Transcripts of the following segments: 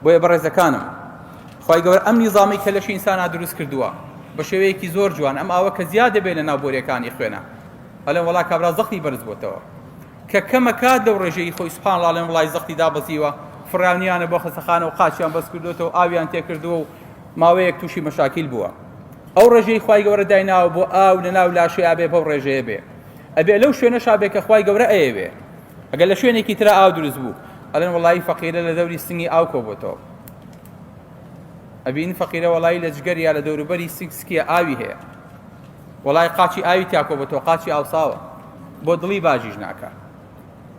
بۆیە بەڕێزەکانم خی گەورە ئەم نیزامی کە لەش ئینسانە دروست کردووە بە شێوەیەکی زۆر جوان ئەم ئاوە کە زیاد دەبێت لە ناو بۆریەکانی خوێنە ئەلێن وڵا کابرا زەختی بەرز بۆتەوە کە کەمەکات لەو ڕێژەی خۆی سوبحان الله لەن وڵای زەختی دابەزیوە فڕاونیانە بۆ خەسەخانە و قاچیان بەس کردوێتەوە ئاویان تێکردووە و ماوەیەک تووشی مەشاکیل بووە ئەو ڕێژەی خی گەورە دایناوە بۆ ئاو لە ناو لاشەیە بێ بەو ڕێژەیە بێ ئەبێ لەو شوێنەشا بێ کە خی گەورە ئەیەوێ ئەگەر لە شوێنێکی ترە ئاو دروست بوو ئەلێن وڵی فەقیرە لە دەوری سنگی ئاو کۆبووتەوە ئەبین فەقیرە وڵی لە جگەر یا لە دەوروبەری سکسکیە ئاوی هەیە وڵای قاچی ئاوی تیاکۆبێتەوە قاچی ئاوساوە بۆ دڵی باژیش ناکە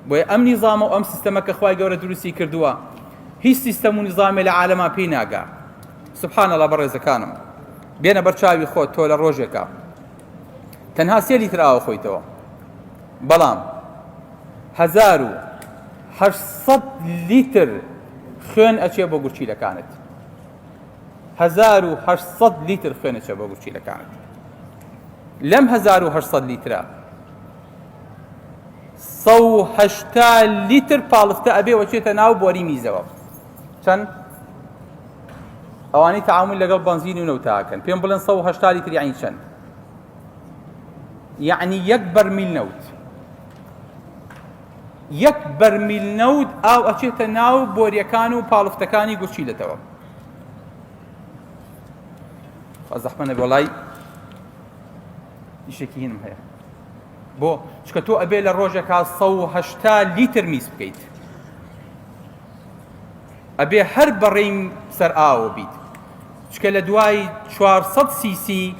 بۆیە ئەم نیزامە و ئەم سیستەمە کە خی گەورە دروستی کردووە هیچ سیستەم و نیزامێ لە عالەما پێی ناگا سبحان الله بەڕێزەکانم بێنە بەرچاوی خۆت تۆ لە ڕۆژێکە تەنها 3 لیتر ئاوە خۆیتەوە بەڵام 1800 لیتر خوێن ئەچێ بۆ گورچیلەکانت 1800 لیتر خوێن ئەچێ بۆ گورچیلەکانت لەم 1800 لیترە 180 لیتر پاڵفتە ئەبێ وەچێتە ناو بۆری میزەوە چەند ئەوانی تعامل لەگەڵ بنزین و نەوتاکەن پێم بڵێن 180 لیتر یعنی چەند یعنی 1 بەرمیل نەوت 1 بەرمیل نەوت ئاو ئەچێتە ناو بۆریەکان و پاڵفتەکانی گورچیلەتەوە زەحمە نەبێ وەڵای ئیشێکی هینم هەیە بۆ چکە تۆ ئەبێ لە ڕۆژێکا 180 لیتر میز بکەیت ئەبێ هەر بەڕێیم سەر ئاوە بیت چکە لە دوای 400 سیسی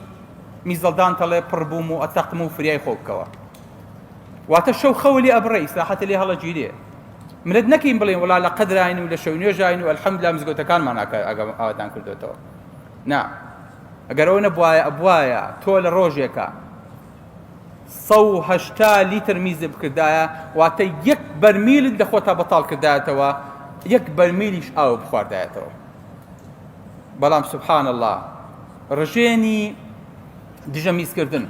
میزەڵدان تەڵێ پڕبووم و ئەتەقم و فریای خۆ بکەوە واتە شەو خەولی ئەبڕێ ئیسراحەتە لێ هەڵەگیرێ منت نەکەین بڵێن وڵا لە قەدراین و لە شەو نوێژاین و ئەلحەمدولیلا مزگەوتەکانمان ئاواتان کردوێتەوە نا ئەگەر ئەوە نەبوایە ئەبوایە تۆ لە ڕۆژێکە 180 لیتر میزە بکردایە واتە 1 بەرمیلت لە خۆتا بەتاڵ کردایەتەوە 1 بەرمیلیش ئاو بخواردایەتەوە بەڵام سبحان الله ڕژێنی دژە میزکردن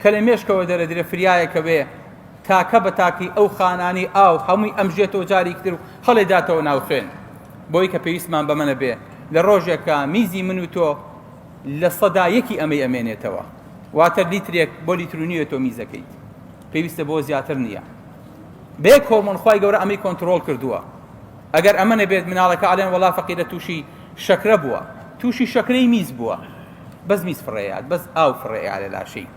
کە لە مێشکەوە دەرەدرێ فریایەکە بێ تاکە بە تاکی ئەو خانانی ئاو هەمووی ئەمژێتەوە جاری تر و هەڵێداتەوە ناو خوێن بۆی کە پێویستمان بەمەنە بێ لە ڕۆژێکە میزی من و تۆ لە سەدایەکی ئەمەی ئەمێنێتەوە واتە لیترێک بۆ لیتر و نیوە تۆ میزەکەیت پێویستە بۆ زیاتر نییە بەیەک هۆرمۆن خی گەورە ئەمەی کۆنتترۆل کردووە ئەگەر ئەمە نەبێت مناڵەکە ئاڵێن وڵا فەقیرە تووشی شەکرە بووە تووشی شەکرەی میز بووە بەس میز فڕێیات بەس ئاو فڕێیا لە لاشەی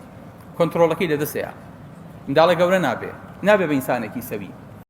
کۆنتترۆلەکەی لەدەستەیە منداڵە گەورە نابێ بە ئینسانێکی سەوی